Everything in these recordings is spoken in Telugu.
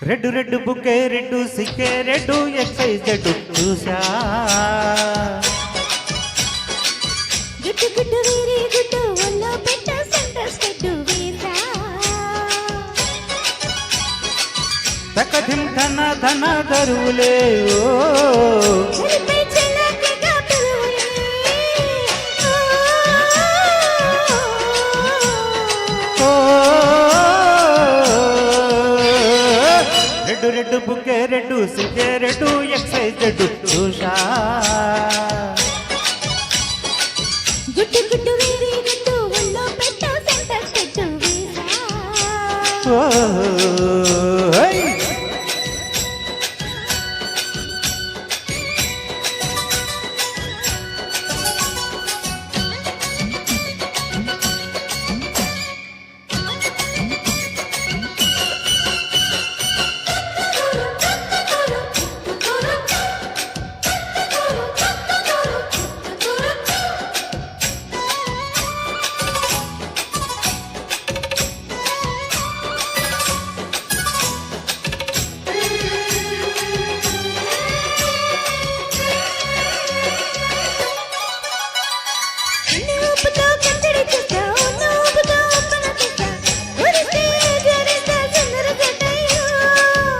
రెడ్డు రెడ్డు బుక్కే రెడ్డు సిక్కే రెడ్డు ఎక్సైజ్ జడ్డు చూసా గుట్టు గుట్టు వీరి గుట్టు ఒళ్ళో పెట్ట సెంటర్ స్టెడ్డు వీసా తకధిం ధన ధన దరువులే చెరిపై చెలాకిగా పిలువులే రెడ్డు రెడ్డు బుక్కే రెడ్డు సిక్కే రెడ్డు ఎక్సైజ్ జడ్డు చూసా గుట్టు గుట్టు వీరి గుట్టు ఒళ్ళో పెట్ట సెంటర్ స్టెడ్డు వీసా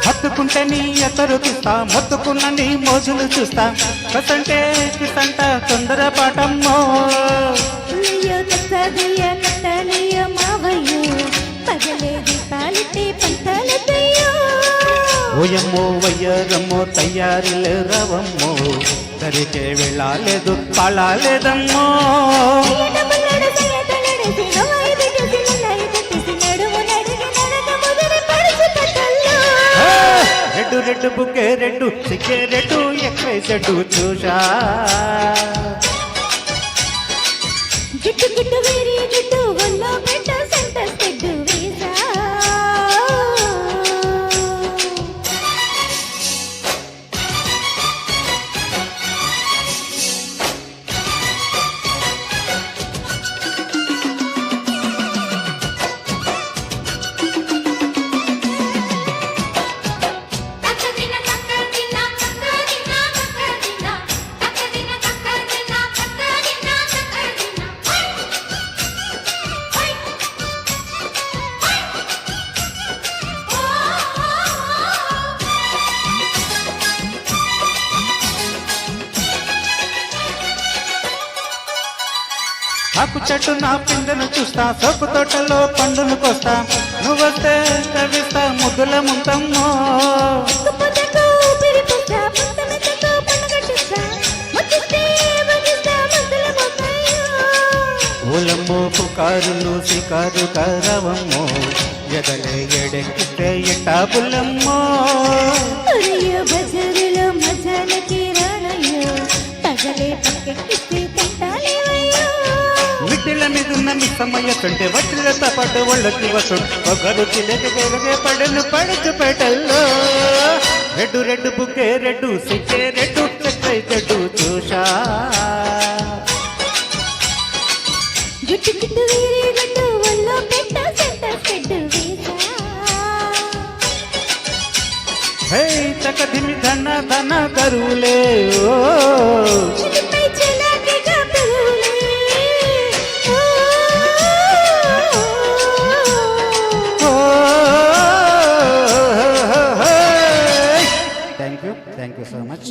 హత్తుకుంటే నీ ఎతరు చూస్తా మొత్తుకున్న నీ మోజులు చూస్తా కసంటే కిసంట తొందర పాటమ్మో ఓయమ్మో వయ్యరమ్మో తయారీలే రవమ్మో సరికే వెళ్ళాలేదు పాళాలేదమ్మో రెడ్డు రెడ్డు బుక్కే రెడ్డు సిక్కే రెడ్డు ఎక్సైజ్ జడ్డు చూసా గిట్టు గిట్టు వేరి గిట్టు ఒళ్ళో పెట్ట సెంటర్ స్టెడ్డు వీసా ఆకు చెట్టు నా పిందెను చూస్తా సోపు తోటలో పండును కోస్తా నువ్వొస్తే కవిస్తా ముద్దుల ముంతమ్మో ఓలమ్మో పుకారులు సికారు కరవమ్మో ఎదలే ఎడెక్కితే ఎట్టా పుల్లమ్మో బజరులో మజాలకి రానయ్యో తగలే పక్కెక్కిస్తే తంటాలేవయ్యో మిట్టిల మీదున్న మిస్సమయ్య కంటే వడ్లతో పాటు ఒళ్ళకి వసుడు ఒకరు చిలకే పడను పడుచు పెట్టల్లో రెడ్డు రెడ్డు బుక్కే రెడ్డు సిక్కే రెడ్డు ఎక్సైజ్ జడ్డు చూసా గుట్టు గుట్టు వీరి గుట్టు ఒళ్ళో పెట్ట సెంటర్ స్టెడ్డు వీసా హే తకధిమి ధన ధన కరువులే చెరిపై చెలాకిగా పిలువులే థ్యాంక్ యూ సో మచ్.